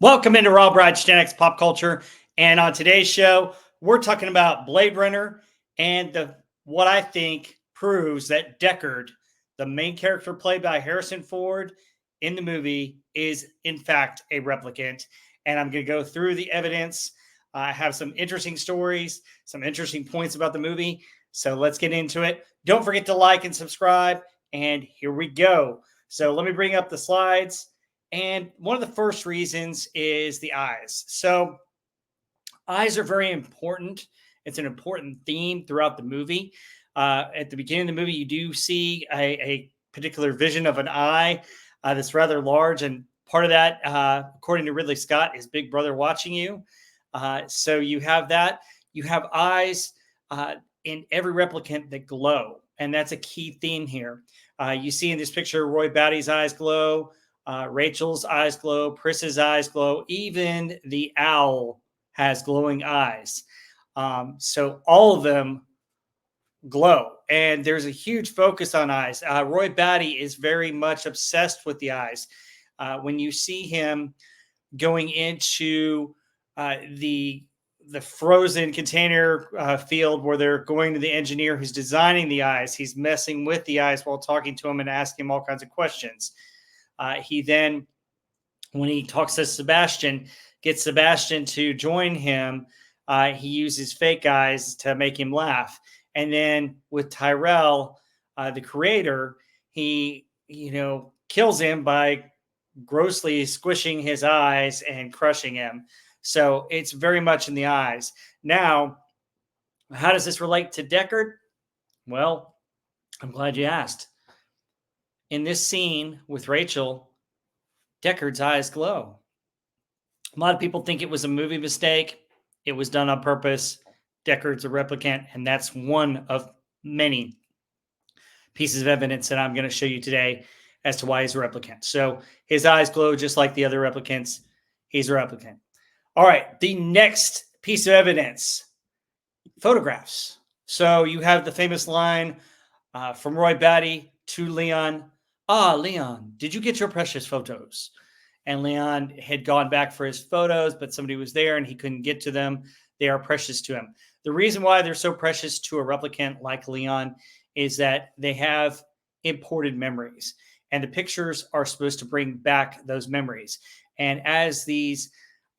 Welcome into Raw Bride Gen X Pop Culture. And on today's show, we're talking about Blade Runner and what I think proves that Deckard, the main character played by Harrison Ford in the movie, is in fact a replicant. And I'm going to go through the evidence. I have some interesting stories, some interesting points about the movie. So let's get into it. Don't forget to like and subscribe. And here we go. So let me bring up the slides. And one of the first reasons is the eyes. So eyes are very important. It's an important theme throughout the movie. At the beginning of the movie, you do see a particular vision of an eye that's rather large. And part of that, according to Ridley Scott, is Big Brother watching you. So you have that. You have eyes in every replicant that glow. And that's a key theme here. You see in this picture, Roy Batty's eyes glow. Rachel's eyes glow, Pris's eyes glow, even the owl has glowing eyes. So all of them glow, and there's a huge focus on eyes. Roy Batty is very much obsessed with the eyes. When you see him going into the frozen container field where they're going to the engineer who's designing the eyes, he's messing with the eyes while talking to him and asking him all kinds of questions. He then, when he talks to Sebastian, gets Sebastian to join him. He uses fake eyes to make him laugh. And then with Tyrell, the creator, he, kills him by grossly squishing his eyes and crushing him. So it's very much in the eyes. Now, how does this relate to Deckard? Well, I'm glad you asked. In this scene with Rachel, Deckard's eyes glow. A lot of people think it was a movie mistake. It was done on purpose. Deckard's a replicant, and that's one of many pieces of evidence that I'm going to show you today as to why he's a replicant. So his eyes glow just like the other replicants. He's a replicant. All right, the next piece of evidence, photographs. So you have the famous line from Roy Batty to Leon. Leon, did you get your precious photos? And Leon had gone back for his photos, but somebody was there and he couldn't get to them. They are precious to him. The reason why they're so precious to a replicant like Leon is that they have imported memories, and the pictures are supposed to bring back those memories. And as these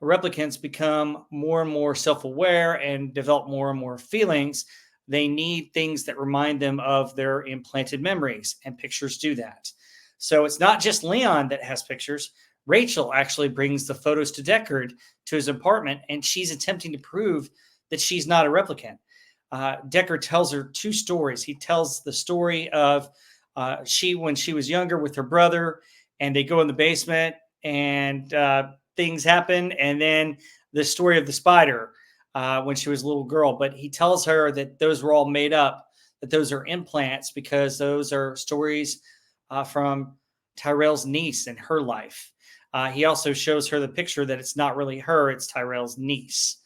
replicants become more and more self-aware and develop more and more feelings, they need things that remind them of their implanted memories, and pictures do that. So it's not just Leon that has pictures. Rachel actually brings the photos to Deckard to his apartment, and she's attempting to prove that she's not a replicant. Deckard tells her two stories. He tells the story of when she was younger with her brother, and they go in the basement and things happen. And then the story of the spider when she was a little girl. But he tells her that those were all made up, that those are implants, because those are stories from Tyrell's niece and her life. He also shows her the picture that it's not really her, it's Tyrell's niece.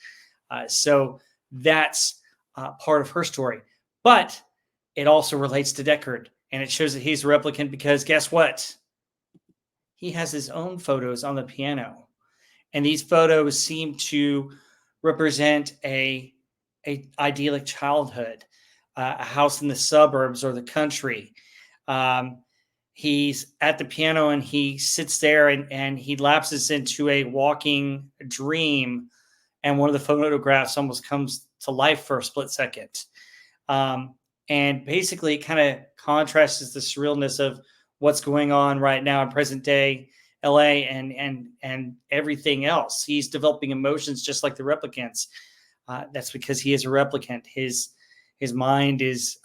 So that's part of her story. But it also relates to Deckard, and it shows that he's a replicant because guess what? He has his own photos on the piano. And these photos seem to represent a idyllic childhood, a house in the suburbs or the country. He's at the piano and he sits there and he lapses into a walking dream. And one of the photographs almost comes to life for a split second. And basically kind of contrasts the surrealness of what's going on right now in present day LA and everything else. He's developing emotions just like the replicants. That's because he is a replicant. His mind is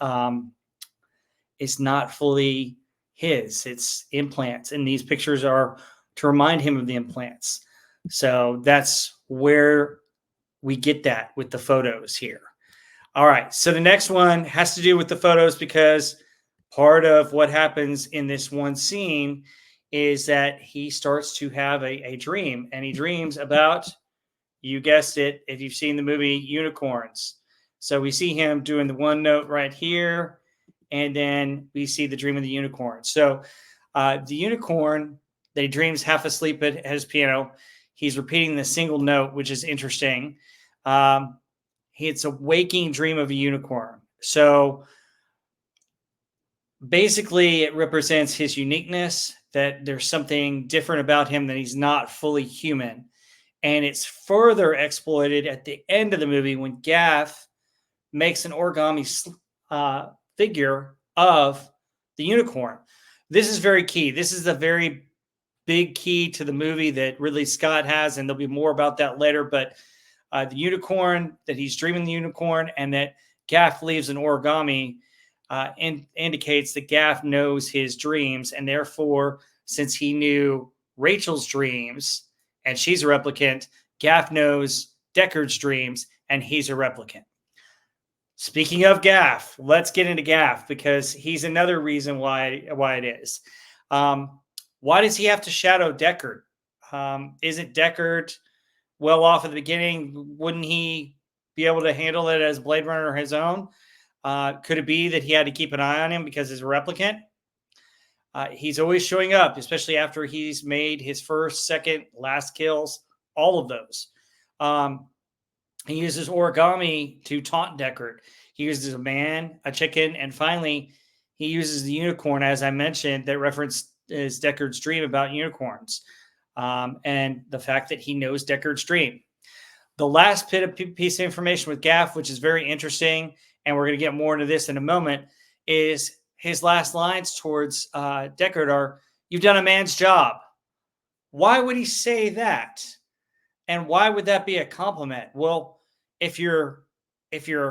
not fully his. It's implants, and these pictures are to remind him of the implants. So that's where we get that with the photos here. All right, so the next one has to do with the photos, because part of what happens in this one scene is that he starts to have a dream, and he dreams about, you guessed it, if you've seen the movie, unicorns. So we see him doing the one note right here, and then we see the dream of the unicorn. So the unicorn that he dreams half asleep at his piano, he's repeating the single note, which is interesting. It's a waking dream of a unicorn. So basically, it represents his uniqueness, that there's something different about him, that he's not fully human. And it's further exploited at the end of the movie when Gaff makes an origami figure of the unicorn. This is very key. This is a very big key to the movie that Ridley Scott has, and there'll be more about that later. But the unicorn, that he's dreaming the unicorn, and that Gaff leaves an origami indicates that Gaff knows his dreams, and therefore, since he knew Rachel's dreams and she's a replicant, Gaff knows Deckard's dreams and he's a replicant. Speaking of Gaff, let's get into Gaff, because he's another reason why it is. Why does he have to shadow Deckard? Isn't Deckard well off at the beginning? Wouldn't he be able to handle it as Blade Runner his own? Could it be that he had to keep an eye on him because he's a replicant? He's always showing up, especially after he's made his first, second, last kills, all of those. He uses origami to taunt Deckard. He uses a man, a chicken, and finally, he uses the unicorn, as I mentioned, that references Deckard's dream about unicorns, and the fact that he knows Deckard's dream. The last piece of information with Gaff, which is very interesting, and we're going to get more into this in a moment, is his last lines towards Deckard are, "You've done a man's job." Why would he say that? And why would that be a compliment? Well, if you're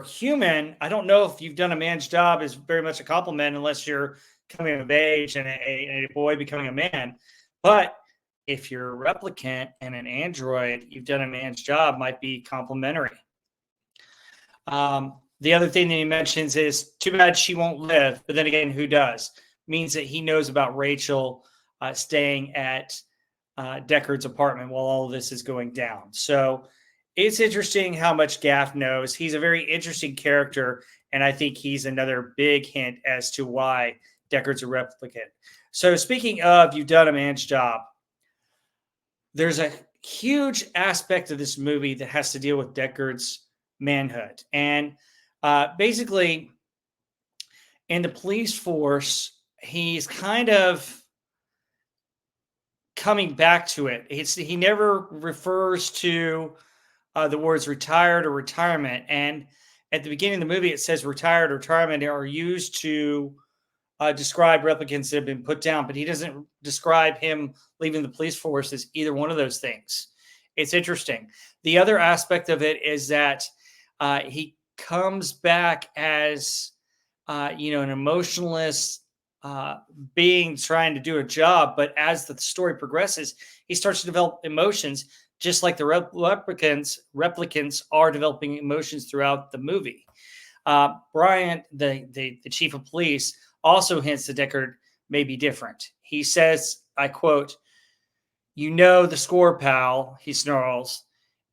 human, I don't know if "you've done a man's job" is very much a compliment unless you're coming of age and a boy becoming a man. But if you're a replicant and an android, "you've done a man's job" might be complimentary. The other thing that he mentions is, "Too bad she won't live," but then again, who does? Means that he knows about Rachel staying at Deckard's apartment while all of this is going down. So it's interesting how much Gaff knows. He's a very interesting character, and I think he's another big hint as to why Deckard's a replicant. So speaking of "you've done a man's job," there's a huge aspect of this movie that has to deal with Deckard's manhood. And basically, in the police force, he's kind of coming back to it. He never refers to the words retired or retirement. And at the beginning of the movie, it says retired or retirement are used to describe replicants that have been put down, but he doesn't describe him leaving the police force as either one of those things. It's interesting. The other aspect of it is that he comes back as an emotionless being trying to do a job, but as the story progresses, he starts to develop emotions, just like the replicants are developing emotions throughout the movie. Bryant, the chief of police, also hints that Deckard may be different. He says, I quote, "You know the score, pal," he snarls.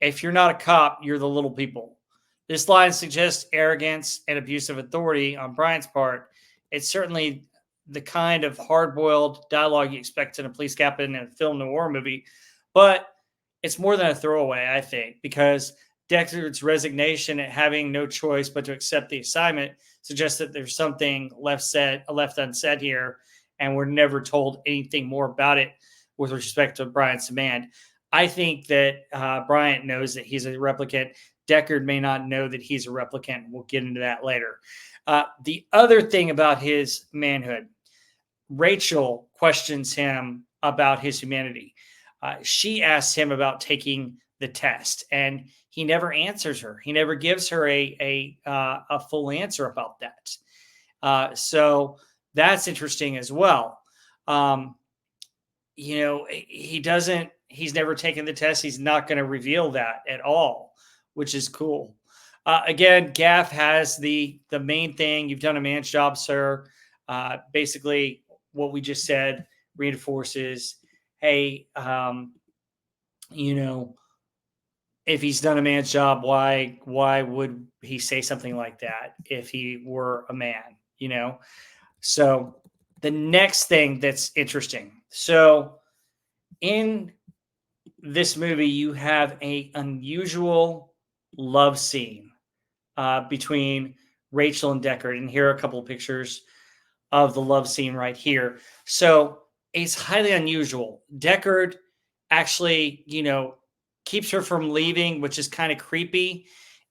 "If you're not a cop, you're the little people." This line suggests arrogance and abuse of authority on Bryant's part. It's certainly the kind of hard-boiled dialogue you expect in a police captain in a film noir movie, but it's more than a throwaway, I think, because Deckard's resignation at having no choice but to accept the assignment suggests that there's something left unsaid here, and we're never told anything more about it with respect to Bryant's demand. I think that Bryant knows that he's a replicant. Deckard may not know that he's a replicant. We'll get into that later. The other thing about his manhood, Rachel questions him about his humanity. She asks him about taking the test, and he never answers her. He never gives her a full answer about that. So that's interesting as well. He's never taken the test. He's not going to reveal that at all, which is cool. Again, Gaff has the main thing. "You've done a man's job, sir." Basically, what we just said reinforces, hey, if he's done a man's job, why would he say something like that if he were a man, So the next thing that's interesting. So in this movie, you have a unusual love scene between Rachel and Deckard. And here are a couple of pictures of the love scene right here. So it's highly unusual. Deckard actually, keeps her from leaving, which is kind of creepy.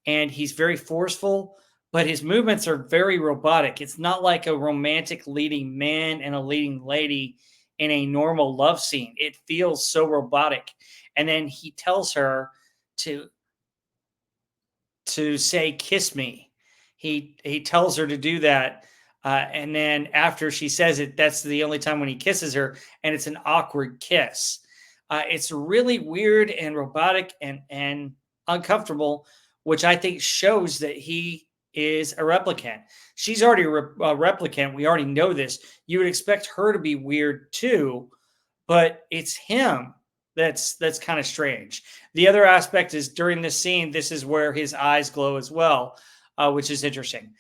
And he's very forceful, but his movements are very robotic. It's not like a romantic leading man and a leading lady in a normal love scene. It feels so robotic. And then he tells her to say kiss me. He tells her to do that, and then after she says it, that's the only time when he kisses her, and it's an awkward kiss. It's really weird and robotic and uncomfortable, which I think shows that he is a replicant. She's already a replicant. We already know this. You would expect her to be weird too, but it's him that's kind of strange. The other aspect is during this scene, this is where his eyes glow as well, which is interesting.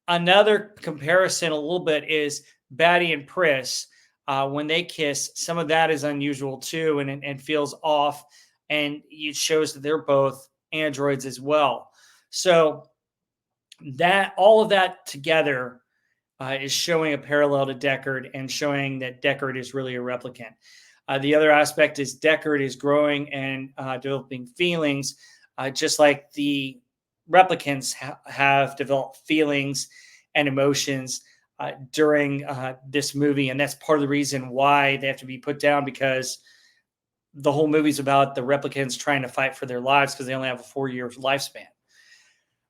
Another comparison a little bit is Baddy and Pris. When they kiss, some of that is unusual too, and feels off, and it shows that they're both androids as well. So that all of that together is showing a parallel to Deckard and showing that Deckard is really a replicant. The other aspect is Deckard is growing and developing feelings, just like the replicants have developed feelings and emotions during this movie. And that's part of the reason why they have to be put down, because the whole movie's about the replicants trying to fight for their lives because they only have a 4-year lifespan.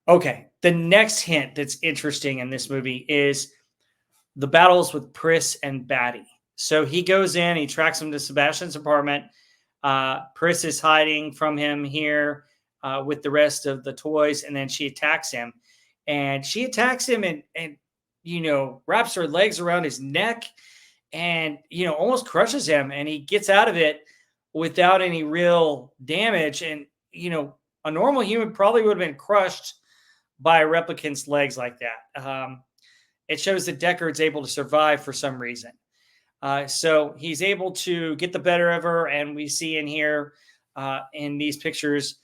Okay, the next hint that's interesting in this movie is the battles with Pris and Baddy. So he goes in, he tracks him to Sebastian's apartment. Pris is hiding from him here with the rest of the toys, and then she attacks him. And she attacks him and wraps her legs around his neck and, almost crushes him. And he gets out of it without any real damage. And, a normal human probably would have been crushed by a replicant's legs like that. It shows that Deckard's able to survive for some reason. So he's able to get the better of her, and we see in here in these pictures,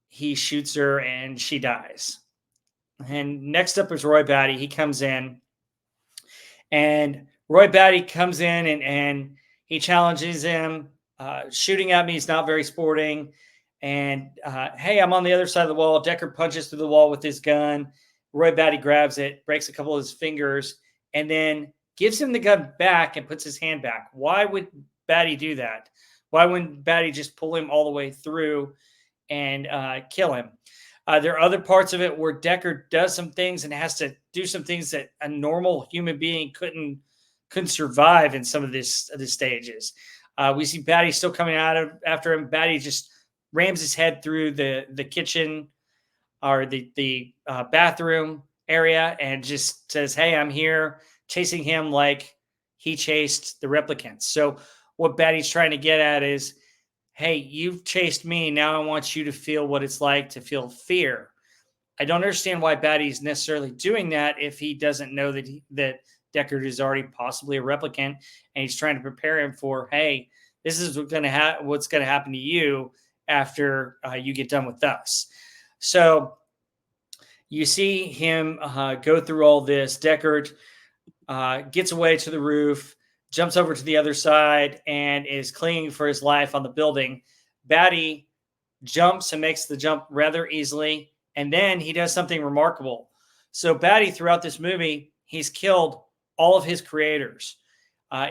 he shoots her and she dies. And next up is Roy Batty. He comes in, and Roy Batty comes in and he challenges him. Shooting at me is not very sporting. And hey, I'm on the other side of the wall. Deckard punches through the wall with his gun. Roy Batty grabs it, breaks a couple of his fingers, and then gives him the gun back and puts his hand back. Why would Baddy do that? Why wouldn't Baddy just pull him all the way through and kill him? There are other parts of it where Deckard does some things and has to do some things that a normal human being couldn't survive in some of the stages. We see Baddy still coming after him. Baddy just rams his head through the kitchen or the bathroom area and just says, "Hey, I'm here," chasing him like he chased the replicants. So what Baddy's trying to get at is, hey, you've chased me. Now I want you to feel what it's like to feel fear. I don't understand why Baddy's necessarily doing that if he doesn't know that Deckard is already possibly a replicant, and he's trying to prepare him for, hey, this is what's going to happen to you after you get done with us. So you see him go through all this. Deckard gets away to the roof, jumps over to the other side, and is clinging for his life on the building. Baddy jumps and makes the jump rather easily, and then he does something remarkable. So Baddy, throughout this movie, he's killed all of his creators.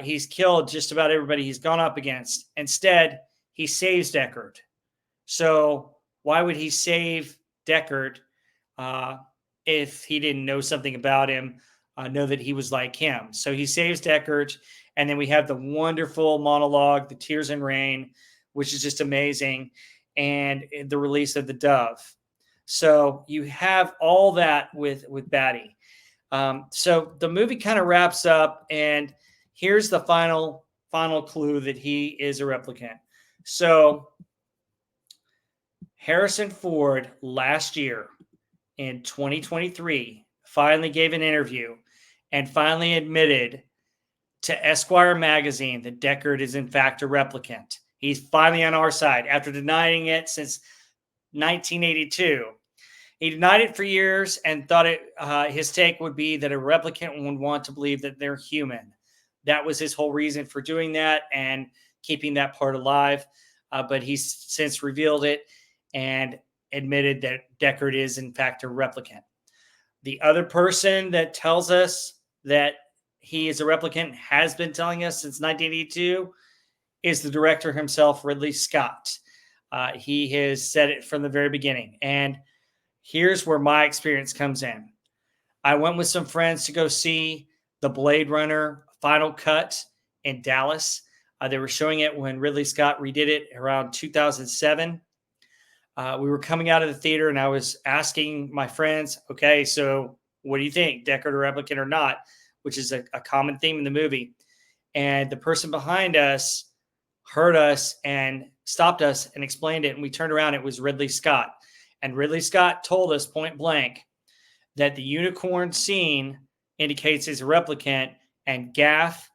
He's killed just about everybody he's gone up against. Instead, he saves Deckard. So why would he save Deckard if he didn't know something about him, know that he was like him? So he saves Deckard, and then we have the wonderful monologue, the tears and rain, which is just amazing, and the release of the dove. So you have all that with Baddy. So the movie kind of wraps up, and here's the final clue that he is a replicant. So Harrison Ford last year in 2023 finally gave an interview and finally admitted to Esquire magazine that Deckard is in fact a replicant. He's finally on our side after denying it since 1982. He denied it for years and thought his take would be that a replicant would want to believe that they're human. That was his whole reason for doing that and keeping that part alive. But he's since revealed it and admitted that Deckard is, in fact, a replicant. The other person that tells us that he is a replicant, has been telling us since 1982, is the director himself, Ridley Scott. He has said it from the very beginning. And here's where my experience comes in. I went with some friends to go see the Blade Runner Final Cut in Dallas. They were showing it when Ridley Scott redid it around 2007. We were coming out of the theater and I was asking my friends, okay, so what do you think, Deckard or replicant or not, which is a common theme in the movie. And the person behind us heard us and stopped us and explained it. And we turned around, it was Ridley Scott. And Ridley Scott told us point blank that the unicorn scene indicates he's a replicant, and Gaff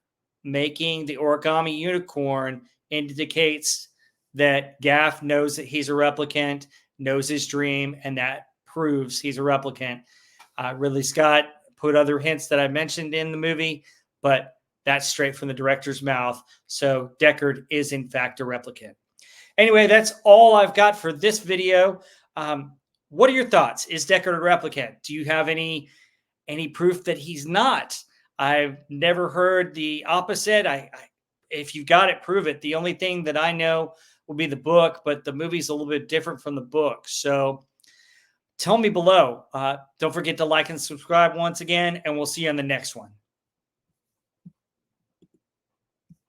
making the origami unicorn indicates that Gaff knows that he's a replicant, knows his dream, and that proves he's a replicant. Ridley Scott put other hints that I mentioned in the movie, but that's straight from the director's mouth. So Deckard is, in fact, a replicant. Anyway, that's all I've got for this video. What are your thoughts? Is Deckard a replicant? Do you have any proof that he's not? I've never heard the opposite. If you've got it, prove it. The only thing that I know will be the book, but the movie's a little bit different from the book. So tell me below. Don't forget to like and subscribe once again, and we'll see you on the next one.